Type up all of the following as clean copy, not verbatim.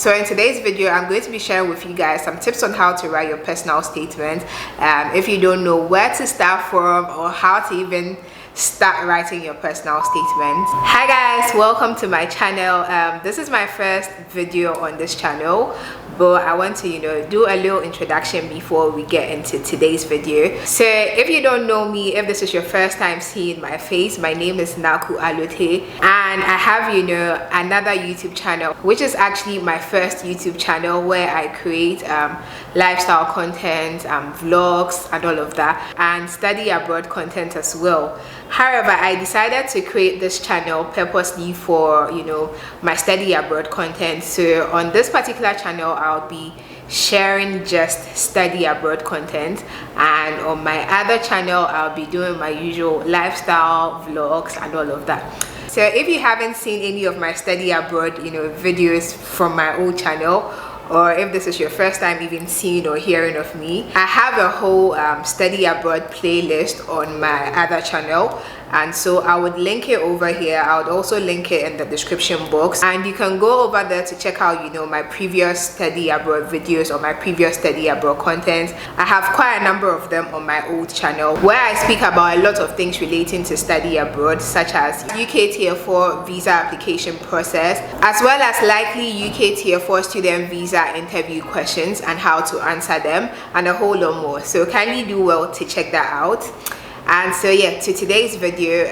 So in today's video, I'm going to be sharing with you guys some tips on how to write your personal statement. If you don't know where to start from or how to even start writing your personal statement. Hi guys, welcome to my channel. This is my first video on this channel, but I want to do a little introduction before we get into today's video. So if you don't know me, if this is your first time seeing my face, my name is Naaku Allotey, and I have another YouTube channel, which is actually my first YouTube channel where I create lifestyle content, vlogs and all of that, and study abroad content as well. However, I decided to create this channel purposely for my study abroad content. So on this particular channel, I'll be sharing just study abroad content, and on my other channel I'll be doing my usual lifestyle vlogs and all of that. So if you haven't seen any of my study abroad videos from my old channel, or if this is your first time even seeing or hearing of me, I have a whole study abroad playlist on my other channel, and so I would link it over here. I would also link it in the description box, and you can go over there to check out my previous study abroad videos or my previous study abroad content. I have quite a number of them on my old channel where I speak about a lot of things relating to study abroad, such as UK Tier 4 visa application process, as well as likely UK Tier 4 student visa interview questions and how to answer them, and a whole lot more. So kindly do well to check that out. And so yeah, to today's video,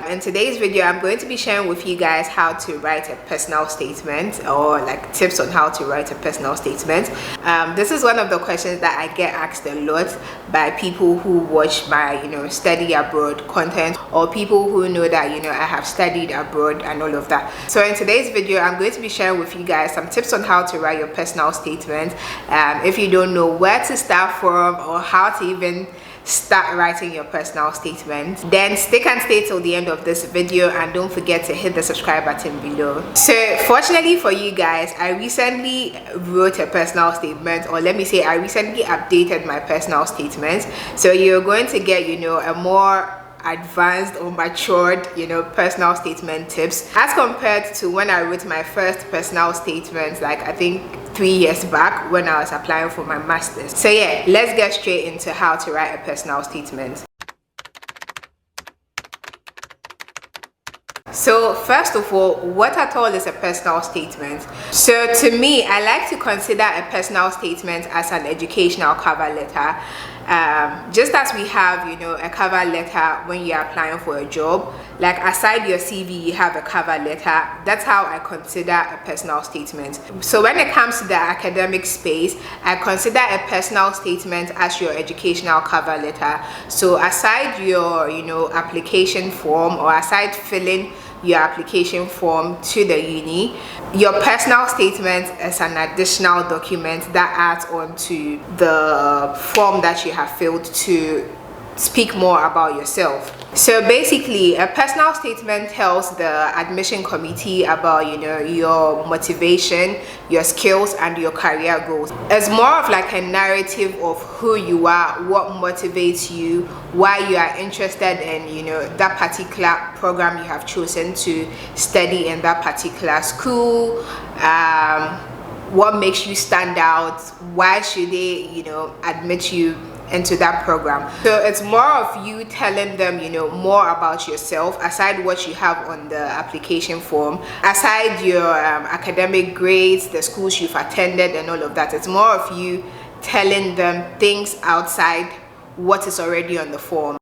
in today's video I'm going to be sharing with you guys how to write a personal statement, or like tips on how to write a personal statement. This is one of the questions that I get asked a lot by people who watch my study abroad content, or people who know that I have studied abroad and all of that. So in today's video I'm going to be sharing with you guys some tips on how to write your personal statement. If you don't know where to start from or how to even start writing your personal statement, then stick and stay till the end of this video, and don't forget to hit the subscribe button below. So fortunately for you guys, I recently wrote a personal statement, or let me say I recently updated my personal statement. So you're going to get a more advanced or matured personal statement tips as compared to when I wrote my first personal statement, like I think 3 years back when I was applying for my master's. So yeah, let's get straight into how to write a personal statement. So first of all, what at all is a personal statement? So to me, I like to consider a personal statement as an educational cover letter. Just as we have a cover letter when you're applying for a job, like aside your CV you have a cover letter. That's how I consider a personal statement. So when it comes to the academic space, I consider a personal statement as your educational cover letter. So aside your application form, or aside filling your application form to the uni, your personal statement is an additional document that adds on to the form that you have filled to speak more about yourself. So basically, a personal statement tells the admission committee about your motivation, your skills and your career goals. It's more of like a narrative of who you are, what motivates you, why you are interested in that particular program you have chosen to study in that particular school, what makes you stand out, why should they admit you into that program. So it's more of you telling them more about yourself, aside what you have on the application form, aside your academic grades, the schools you've attended and all of that. It's more of you telling them things outside what is already on the form.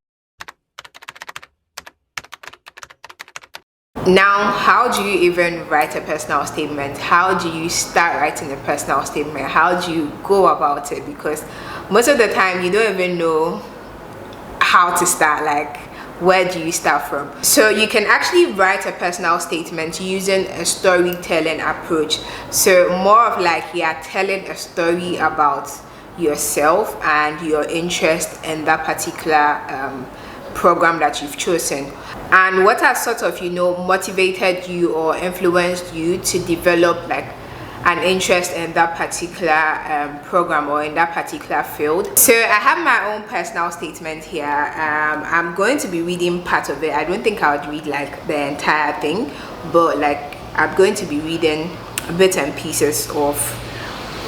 Now, how do you even write a personal statement? How do you start writing a personal statement? How do you go about it? Because most of the time you don't even know how to start, like where do you start from? So you can actually write a personal statement using a storytelling approach. So more of like you're telling a story about yourself and your interest in that particular program that you've chosen, and what has sort of motivated you or influenced you to develop like an interest in that particular program or in that particular field. So I have my own personal statement here. I'm going to be reading part of it. I don't think I would read like the entire thing, but like I'm going to be reading bits and pieces of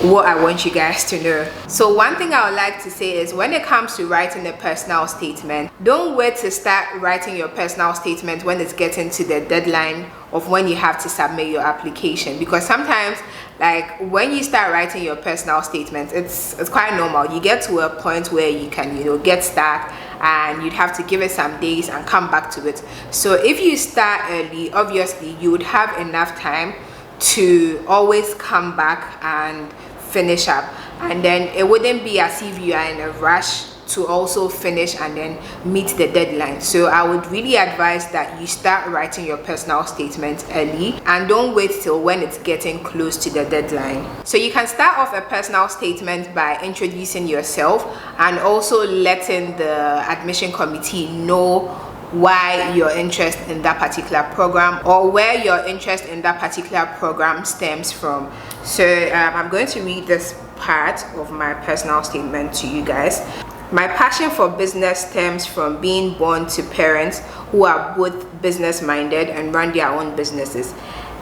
what I want you guys to know. So one thing I would like to say is, when it comes to writing a personal statement, don't wait to start writing your personal statement when it's getting to the deadline of when you have to submit your application, because sometimes, like, when you start writing your personal statement, it's quite normal. You get to a point where you can, you know, get stuck and you'd have to give it some days and come back to it. So if you start early, obviously you would have enough time to always come back and finish up, and then it wouldn't be as if you are in a rush to also finish and then meet the deadline. So I would really advise that you start writing your personal statement early and don't wait till when it's getting close to the deadline. So you can start off a personal statement by introducing yourself and also letting the admission committee know why your interest in that particular program, or where your interest in that particular program stems from. So I'm going to read this part of my personal statement to you guys. My passion for business stems from being born to parents who are both business minded and run their own businesses,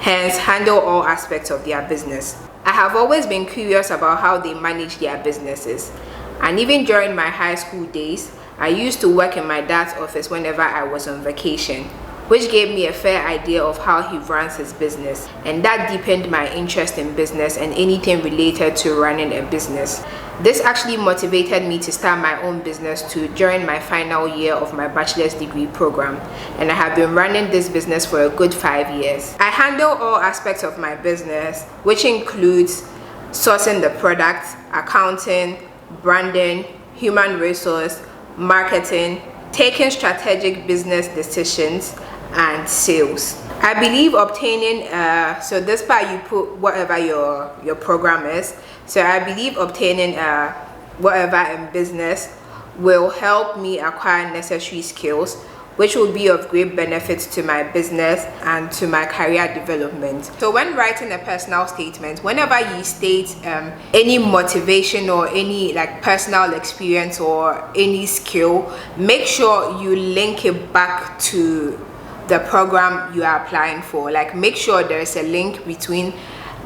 hence handle all aspects of their business. I have always been curious about how they manage their businesses, and even during my high school days, I used to work in my dad's office whenever I was on vacation, which gave me a fair idea of how he runs his business, and that deepened my interest in business and anything related to running a business. This actually motivated me to start my own business too during my final year of my bachelor's degree program, and I have been running this business for a good 5 years. I handle all aspects of my business, which includes sourcing the product, accounting, branding, human resource, marketing, taking strategic business decisions, and sales. I believe obtaining so this part you put whatever your program is. So I believe obtaining whatever in business will help me acquire necessary skills, which will be of great benefit to my business and to my career development. So when writing a personal statement, whenever you state any motivation or any like personal experience or any skill, make sure you link it back to the program you are applying for. Like, make sure there is a link between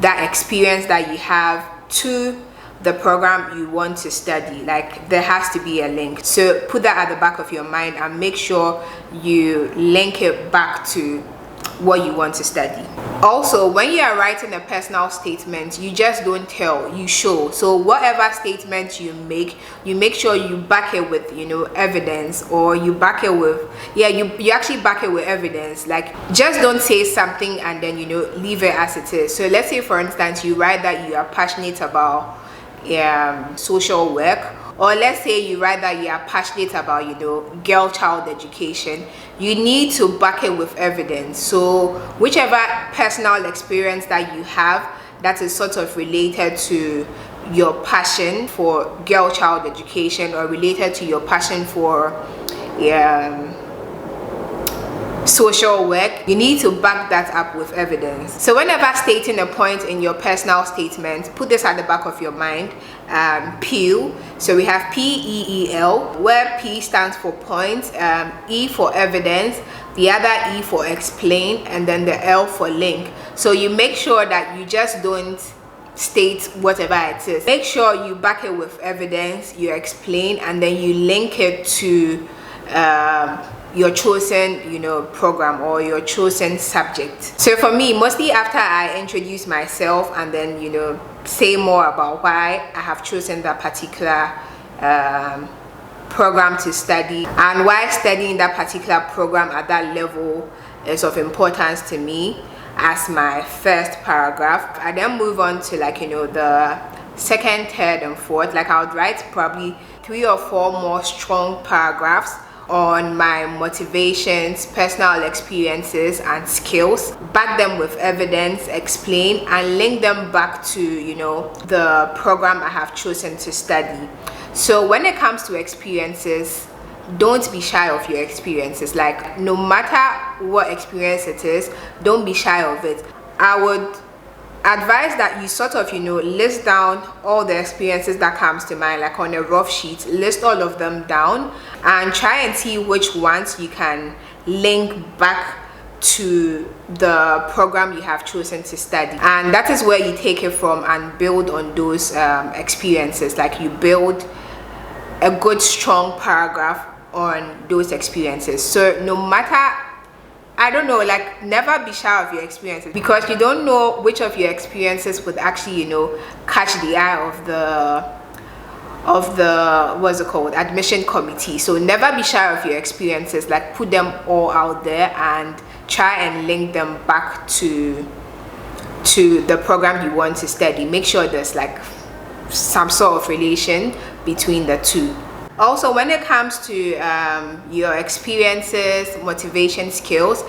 that experience that you have to the program you want to study. Like, there has to be a link. So put that at the back of your mind and make sure you link it back to what you want to study. Also, when you are writing a personal statement, you just don't tell, you show. So whatever statement you make sure you back it with, you know, evidence, or you back it with, you actually back it with evidence. Like, just don't say something and then, you know, leave it as it is. So let's say, for instance, you write that you are passionate about social work, or let's say you write that you are passionate about, you know, girl child education. You need to back it with evidence. So whichever personal experience that you have that is sort of related to your passion for girl child education, or related to your passion for social work, you need to back that up with evidence. So whenever stating a point in your personal statement, put this at the back of your mind. PEEL. So we have PEEL, where P stands for point, E for evidence, the other E for explain, and then the L for link. So you make sure that you just don't state whatever it is. Make sure you back it with evidence, you explain, and then you link it to your chosen, you know, program or your chosen subject. So for me, mostly after I introduce myself and then, you know, say more about why I have chosen that particular program to study and why studying that particular program at that level is of importance to me as my first paragraph, I then move on to, like, you know, the second, third, and fourth. Like, I would write probably 3 or 4 more strong paragraphs on my motivations, personal experiences, and skills, back them with evidence, explain, and link them back to, you know, the program I have chosen to study. So when it comes to experiences, don't be shy of your experiences. Like, no matter what experience it is, don't be shy of it. I would advise that you sort of, you know, list down all the experiences that comes to mind, like on a rough sheet, list all of them down and try and see which ones you can link back to the program you have chosen to study, and that is where you take it from and build on those experiences. Like you build a good strong paragraph on those experiences. So no matter, I don't know, like never be shy of your experiences, because you don't know which of your experiences would actually, you know, catch the eye of the what's it called, admission committee. So never be shy of your experiences. Like put them all out there and try and link them back to the program you want to study. Make sure there's like some sort of relation between the two. Also, when it comes to your experiences, motivation, skills,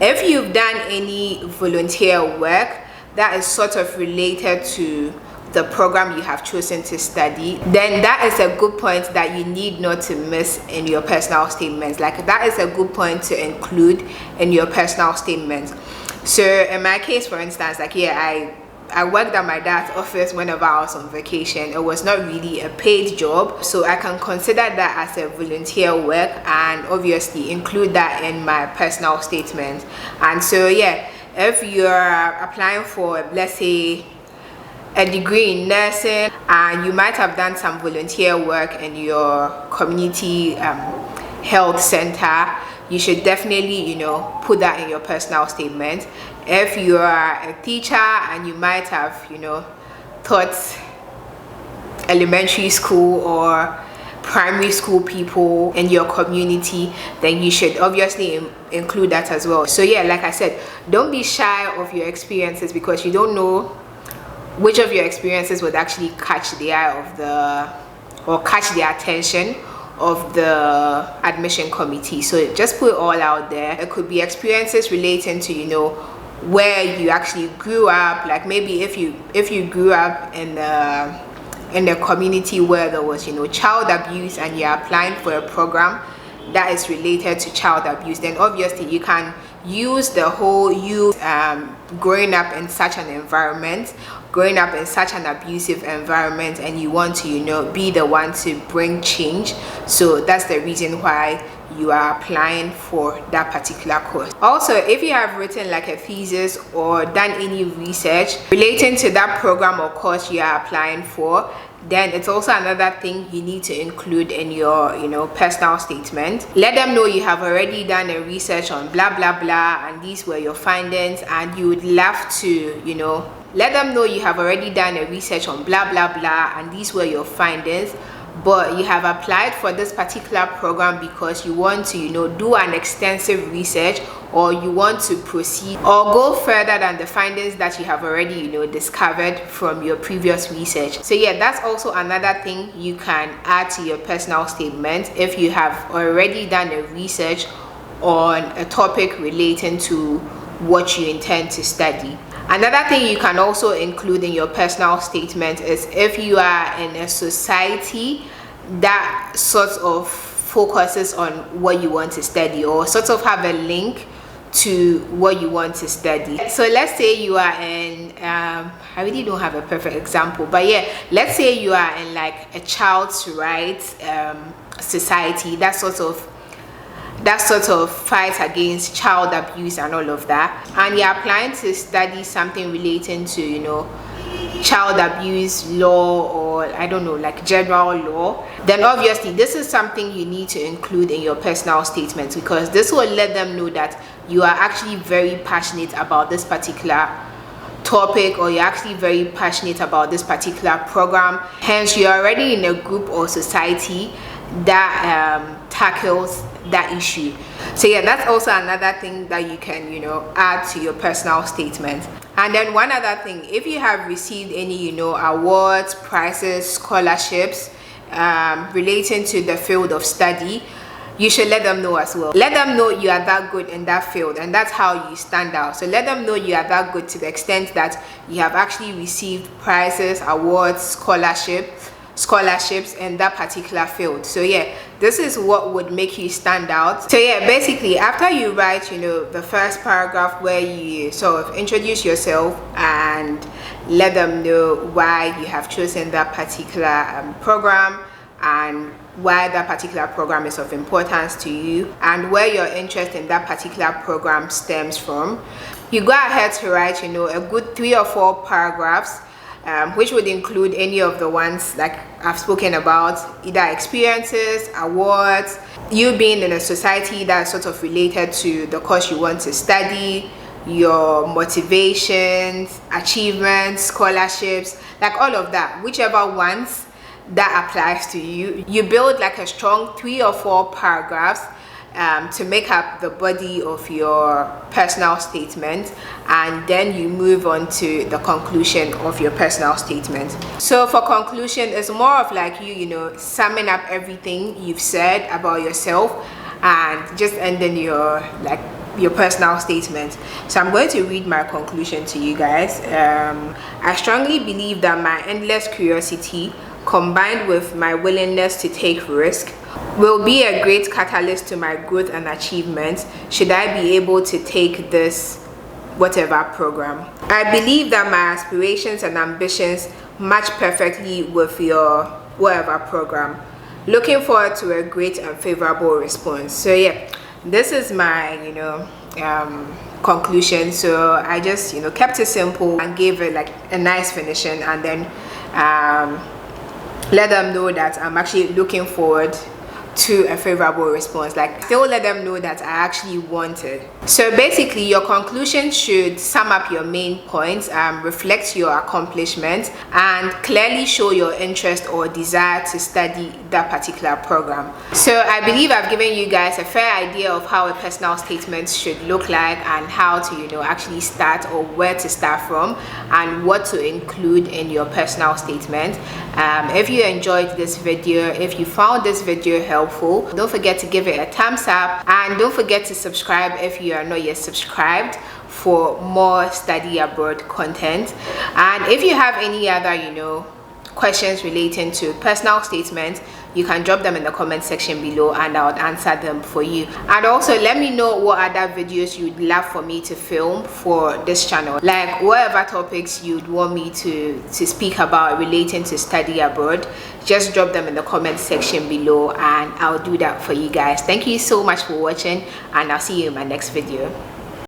if you've done any volunteer work that is sort of related to the program you have chosen to study, then that is a good point that you need not to miss in your personal statements. Like that is a good point to include in your personal statements. So in my case, for instance, like I worked at my dad's office whenever I was on vacation. It was not really a paid job, so I can consider that as a volunteer work and obviously include that in my personal statement. And so yeah, if you're applying for, let's say, a degree in nursing, and you might have done some volunteer work in your community health center, you should definitely, you know, put that in your personal statement. If you are a teacher and you might have, you know, taught elementary school or primary school people in your community, then you should obviously include that as well. So yeah, like I said, don't be shy of your experiences, because you don't know which of your experiences would actually catch the eye of or catch the attention of the admission committee. So just put it all out there. It could be experiences relating to, you know, where you actually grew up. Like maybe if you grew up in the community where there was, you know, child abuse, and you're applying for a program that is related to child abuse, then obviously you can use the whole growing up in such an environment, growing up in such an abusive environment, and you want to, you know, be the one to bring change. So that's the reason why you are applying for that particular course. Also, if you have written like a thesis or done any research relating to that program or course you are applying for, then it's also another thing you need to include in your, you know, personal statement. Let them know you have already done a research on blah blah blah, and these were your findings, and you would love to, you know, let them know you have already done a research on blah blah blah, and these were your findings, but you have applied for this particular program because you want to, you know, do an extensive research, or you want to proceed or go further than the findings that you have already, you know, discovered from your previous research. So yeah, that's also another thing you can add to your personal statement if you have already done a research on a topic relating to what you intend to study. Another thing you can also include in your personal statement is if you are in a society that sort of focuses on what you want to study, or sort of have a link to what you want to study. So let's say you are in I really don't have a perfect example, but yeah, let's say you are in like a child's rights society that sort of fights against child abuse and all of that, and you're applying to study something relating to, you know, child abuse law, or I don't know, like general law, then obviously this is something you need to include in your personal statement, because this will let them know that you are actually very passionate about this particular topic, or you're actually very passionate about this particular program. Hence, you're already in a group or society that tackles that issue. So yeah, that's also another thing that you can, you know, add to your personal statement. And then one other thing, if you have received any, you know, awards, prizes, scholarships relating to the field of study, you should let them know as well. Let them know you are that good in that field, and that's how you stand out. So let them know you are that good to the extent that you have actually received prizes, awards, scholarships in that particular field. So yeah, this is what would make you stand out. So yeah, basically after you write, you know, the first paragraph where you sort of introduce yourself and let them know why you have chosen that particular program and why that particular program is of importance to you and where your interest in that particular program stems from. You go ahead to write, you know, a good 3 or 4 paragraphs, which would include any of the ones like I've spoken about, either experiences, awards, you being in a society that's sort of related to the course you want to study, your motivations, achievements, scholarships, like all of that, whichever ones that applies to you. You build like a strong 3 or 4 paragraphs to make up the body of your personal statement, and then you move on to the conclusion of your personal statement. So for conclusion, it's more of like you know, summing up everything you've said about yourself and just ending your personal statement. So I'm going to read my conclusion to you guys. I strongly believe that my endless curiosity combined with my willingness to take risk will be a great catalyst to my growth and achievement should I be able to take this whatever program. I believe that my aspirations and ambitions match perfectly with your whatever program. Looking forward to a great and favorable response. So yeah, this is my, you know, conclusion. So I just, you know, kept it simple and gave it like a nice finishing, and then let them know that I'm actually looking forward to a favorable response, like still let them know that I actually want it. So basically your conclusion should sum up your main points, reflect your accomplishments, and clearly show your interest or desire to study that particular program. So I believe I've given you guys a fair idea of how a personal statement should look like and how to, you know, actually start or where to start from and what to include in your personal statement. If you enjoyed this video, if you found this video helpful, don't forget to give it a thumbs up, and don't forget to subscribe if you are not yet subscribed for more study abroad content. And if you have any other, you know, questions relating to personal statements, you can drop them in the comment section below and I'll answer them for you. And also let me know what other videos you'd love for me to film for this channel, like whatever topics you'd want me to speak about relating to study abroad. Just drop them in the comment section below and I'll do that for you guys. Thank you so much for watching, and I'll see you in my next video.